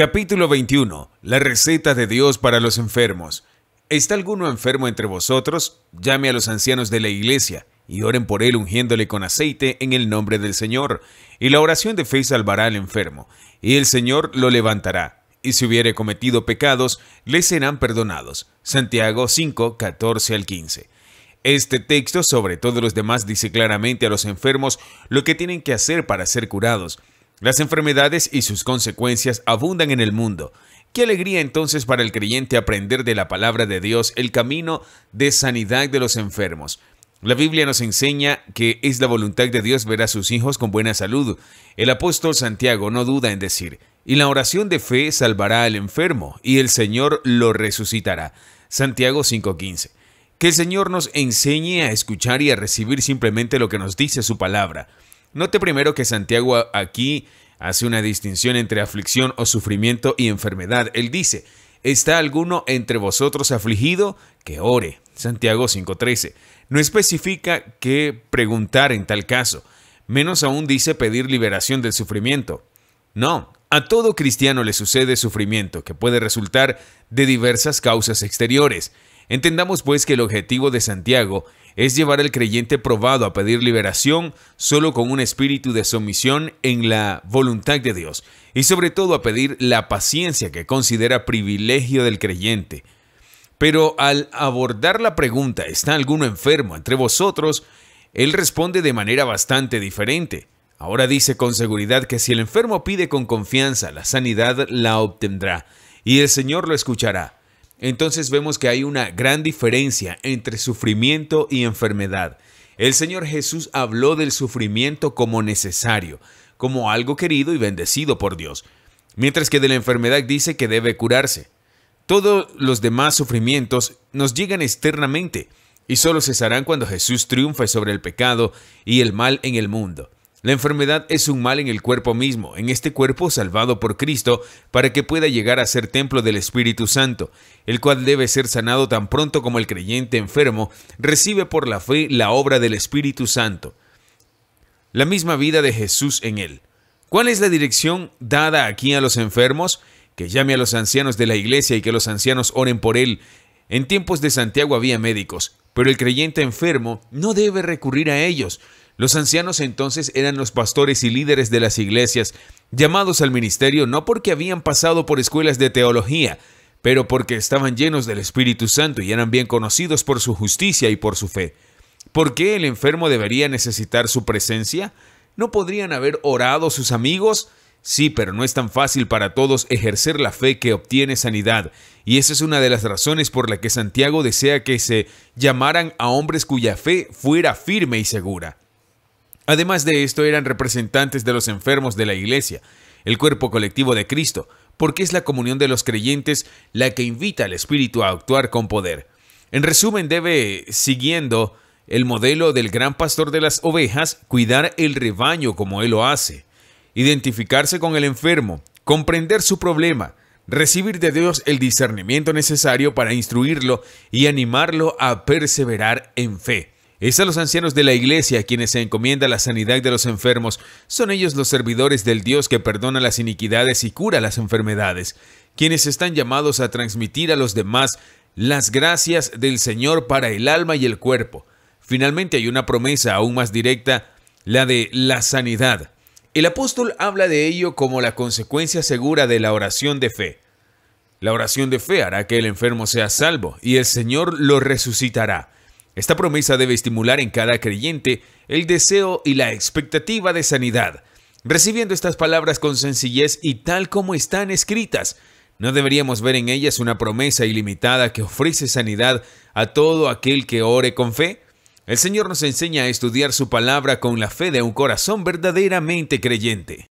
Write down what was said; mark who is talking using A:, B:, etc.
A: Capítulo 21. La receta de Dios para los enfermos. ¿Está alguno enfermo entre vosotros? Llame a los ancianos de la iglesia y oren por él ungiéndole con aceite en el nombre del Señor. Y la oración de fe salvará al enfermo, y el Señor lo levantará. Y si hubiere cometido pecados, le serán perdonados. Santiago 5, 14 al 15. Este texto, sobre todos los demás, dice claramente a los enfermos lo que tienen que hacer para ser curados. Las enfermedades y sus consecuencias abundan en el mundo. Qué alegría entonces para el creyente aprender de la palabra de Dios el camino de sanidad de los enfermos. La Biblia nos enseña que es la voluntad de Dios ver a sus hijos con buena salud. El apóstol Santiago no duda en decir, y la oración de fe salvará al enfermo, y el Señor lo resucitará. Santiago 5:15. Que el Señor nos enseñe a escuchar y a recibir simplemente lo que nos dice su palabra. Note primero que Santiago aquí hace una distinción entre aflicción o sufrimiento y enfermedad. Él dice, ¿está alguno entre vosotros afligido? Que ore. Santiago 5:13. No especifica qué preguntar en tal caso. Menos aún dice pedir liberación del sufrimiento. No, a todo cristiano le sucede sufrimiento que puede resultar de diversas causas exteriores. Entendamos pues que el objetivo de Santiago es llevar al creyente probado a pedir liberación solo con un espíritu de sumisión en la voluntad de Dios y sobre todo a pedir la paciencia que considera privilegio del creyente. Pero al abordar la pregunta, ¿está alguno enfermo entre vosotros?, él responde de manera bastante diferente. Ahora dice con seguridad que si el enfermo pide con confianza, la sanidad la obtendrá y el Señor lo escuchará. Entonces vemos que hay una gran diferencia entre sufrimiento y enfermedad. El Señor Jesús habló del sufrimiento como necesario, como algo querido y bendecido por Dios, mientras que de la enfermedad dice que debe curarse. Todos los demás sufrimientos nos llegan externamente y solo cesarán cuando Jesús triunfe sobre el pecado y el mal en el mundo. La enfermedad es un mal en el cuerpo mismo, en este cuerpo salvado por Cristo, para que pueda llegar a ser templo del Espíritu Santo, el cual debe ser sanado tan pronto como el creyente enfermo recibe por la fe la obra del Espíritu Santo, la misma vida de Jesús en él. ¿Cuál es la dirección dada aquí a los enfermos? Que llame a los ancianos de la iglesia y que los ancianos oren por él. En tiempos de Santiago había médicos, pero el creyente enfermo no debe recurrir a ellos. Los ancianos entonces eran los pastores y líderes de las iglesias, llamados al ministerio no porque habían pasado por escuelas de teología, pero porque estaban llenos del Espíritu Santo y eran bien conocidos por su justicia y por su fe. ¿Por qué el enfermo debería necesitar su presencia? ¿No podrían haber orado sus amigos? Sí, pero no es tan fácil para todos ejercer la fe que obtiene sanidad, y esa es una de las razones por la que Santiago desea que se llamaran a hombres cuya fe fuera firme y segura. Además de esto, eran representantes de los enfermos de la iglesia, el cuerpo colectivo de Cristo, porque es la comunión de los creyentes la que invita al Espíritu a actuar con poder. En resumen, debe, siguiendo el modelo del gran pastor de las ovejas, cuidar el rebaño como él lo hace, identificarse con el enfermo, comprender su problema, recibir de Dios el discernimiento necesario para instruirlo y animarlo a perseverar en fe. Es a los ancianos de la iglesia a quienes se encomienda la sanidad de los enfermos. Son ellos los servidores del Dios que perdona las iniquidades y cura las enfermedades, quienes están llamados a transmitir a los demás las gracias del Señor para el alma y el cuerpo. Finalmente hay una promesa aún más directa, la de la sanidad. El apóstol habla de ello como la consecuencia segura de la oración de fe. La oración de fe hará que el enfermo sea salvo y el Señor lo resucitará. Esta promesa debe estimular en cada creyente el deseo y la expectativa de sanidad. Recibiendo estas palabras con sencillez y tal como están escritas, ¿no deberíamos ver en ellas una promesa ilimitada que ofrece sanidad a todo aquel que ore con fe? El Señor nos enseña a estudiar su palabra con la fe de un corazón verdaderamente creyente.